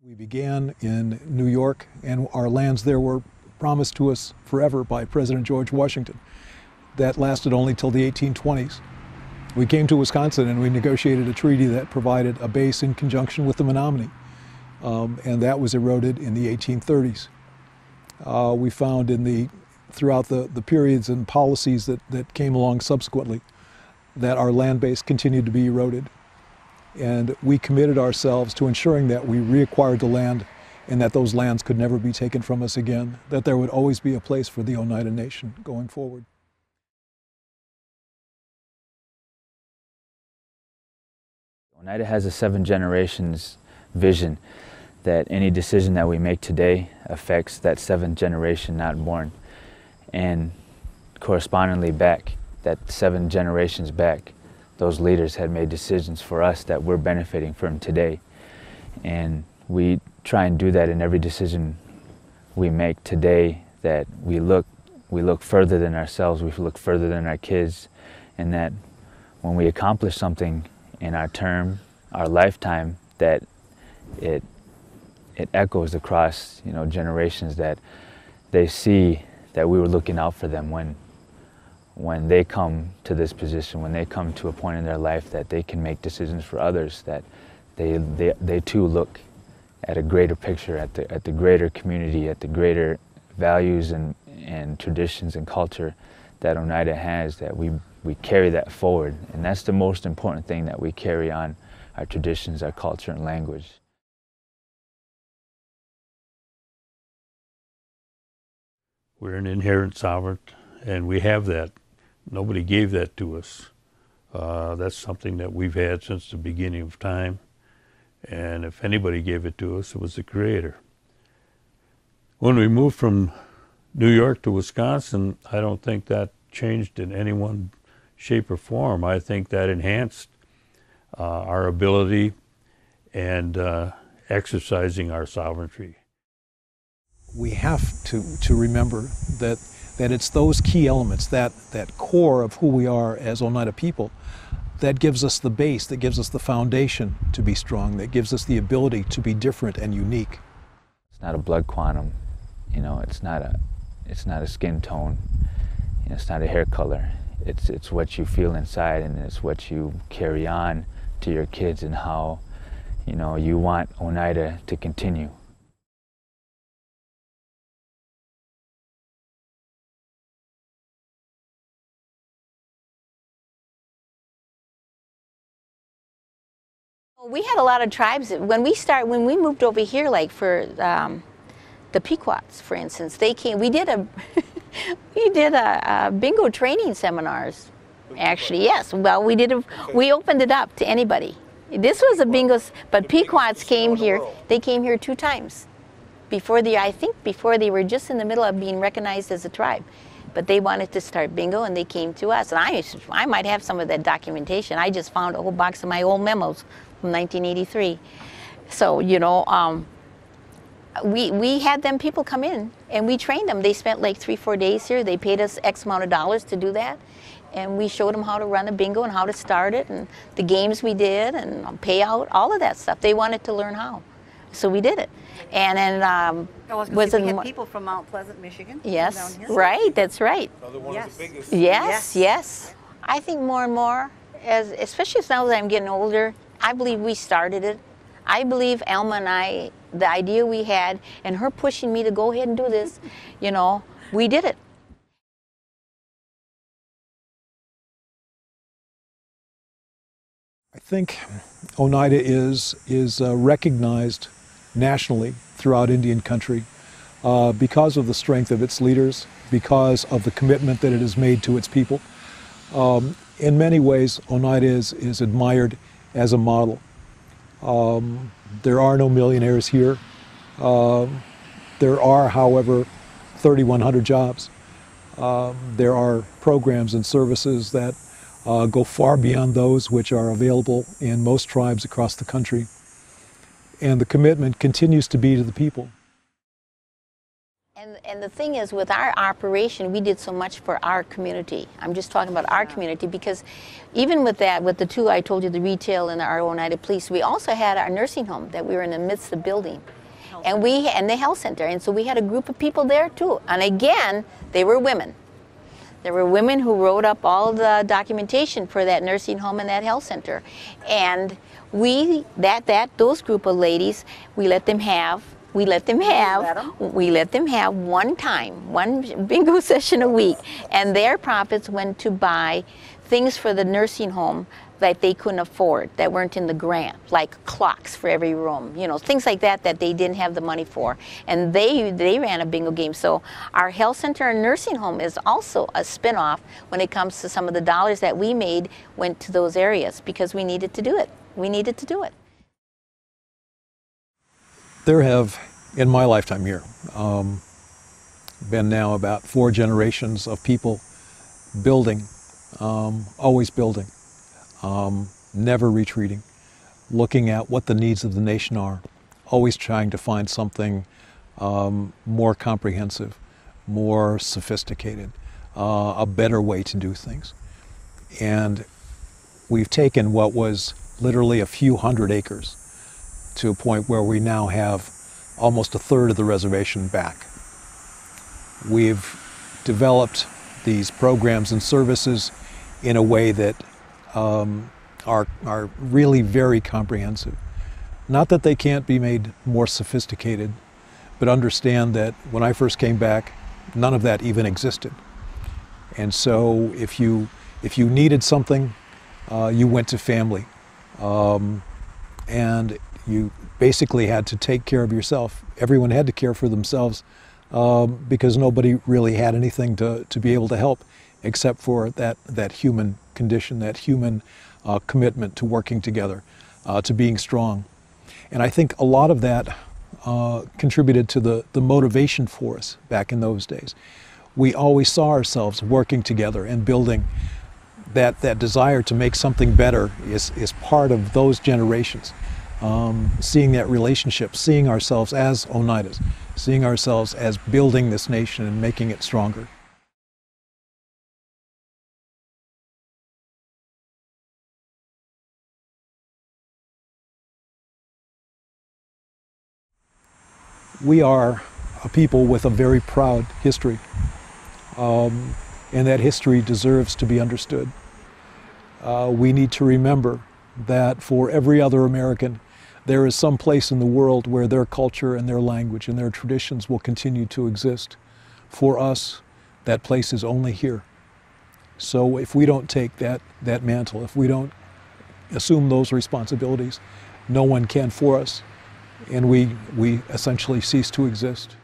We began in New York, and our lands there were promised to us forever by President George Washington. That lasted only till the 1820s. We came to Wisconsin and we negotiated a treaty that provided a base in conjunction with the Menominee, and that was eroded in the 1830s. We found throughout the periods and policies that came along subsequently that our land base continued to be eroded. And we committed ourselves to ensuring that we reacquired the land and that those lands could never be taken from us again, that there would always be a place for the Oneida Nation going forward. Oneida has a 7 generations vision that any decision that we make today affects that 7th generation not born. And correspondingly back, that 7 generations back, those leaders had made decisions for us that we're benefiting from today. And we try and do that in every decision we make today, that we look further than ourselves, we look further than our kids, and that when we accomplish something in our term, our lifetime, that it echoes across, generations, that they see that we were looking out for them when they come to this position, when they come to a point in their life that they can make decisions for others, that they too look at a greater picture, at the greater community, at the greater values and traditions and culture that Oneida has, that we carry that forward. And that's the most important thing, that we carry on our traditions, our culture and language. We're an inherent sovereign, and we have that. Nobody gave that to us. That's something that we've had since the beginning of time. And if anybody gave it to us, it was the Creator. When we moved from New York to Wisconsin, I don't think that changed in any one shape or form. I think that enhanced our ability and exercising our sovereignty. We have to remember that it's those key elements, that core of who we are as Oneida people, that gives us the base, that gives us the foundation to be strong, that gives us the ability to be different and unique. It's not a blood quantum, it's not a skin tone, it's not a hair color. It's what you feel inside, and it's what you carry on to your kids, and how you want Oneida to continue. We had a lot of tribes. When we moved over here, like for the Pequots, for instance, they came. We did a bingo training seminars. Actually, yes. Well, we opened it up to anybody. This was a bingo, but Pequots came here. They came here 2 times before before they were just in the middle of being recognized as a tribe. But they wanted to start bingo, and they came to us. And I might have some of that documentation. I just found a whole box of my old memos from 1983. So, we had them people come in, and we trained them. They spent like 3-4 days here. They paid us X amount of dollars to do that. And we showed them how to run a bingo and how to start it, and the games we did, and payout, all of that stuff. They wanted to learn how. So we did it. And then we had people from Mount Pleasant, Michigan. Yes, right, that's right. Another one of the biggest. Yes. I think more and more, especially now that I'm getting older, I believe we started it. I believe Alma and I, the idea we had, and her pushing me to go ahead and do this, we did it. I think Oneida is recognized nationally throughout Indian country because of the strength of its leaders, because of the commitment that it has made to its people. In many ways, Oneida is admired as a model. There are no millionaires here. There are, however, 3,100 jobs. There are programs and services that go far beyond those which are available in most tribes across the country. And the commitment continues to be to the people. And And the thing is, with our operation, we did so much for our community. I'm just talking about our community, because even with that, with the two I told you, the retail and our Oneida Police, we also had our nursing home that we were in the midst of building. And the health center. And so we had a group of people there too. And again, they were women. There were women who wrote up all the documentation for that nursing home and that health center. And those group of ladies, we let them have one bingo session a week. And their profits went to buy things for the nursing home that they couldn't afford, that weren't in the grant, like clocks for every room, you know, things like that that they didn't have the money for. And they ran a bingo game. So our health center and nursing home is also a spin-off when it comes to some of the dollars that we made went to those areas, because we needed to do it. We needed to do it. There have, in my lifetime here, been now about 4 generations of people building, always building. Never retreating, looking at what the needs of the nation are, always trying to find something more comprehensive, more sophisticated, a better way to do things. And we've taken what was literally a few hundred acres to a point where we now have almost a third of the reservation back. We've developed these programs and services in a way that are really very comprehensive. Not that they can't be made more sophisticated, but understand that when I first came back, none of that even existed. And so if you needed something, you went to family. And you basically had to take care of yourself. Everyone had to care for themselves because nobody really had anything to be able to help, except for that human condition, that human commitment to working together, to being strong. And I think a lot of that contributed to the motivation for us back in those days. We always saw ourselves working together and building. That desire to make something better is part of those generations. Seeing that relationship, seeing ourselves as Oneidas, seeing ourselves as building this nation and making it stronger. We are a people with a very proud history, and that history deserves to be understood. We need to remember that for every other American, there is some place in the world where their culture and their language and their traditions will continue to exist. For us, that place is only here. So if we don't take that mantle, if we don't assume those responsibilities, no one can for us, and we essentially cease to exist.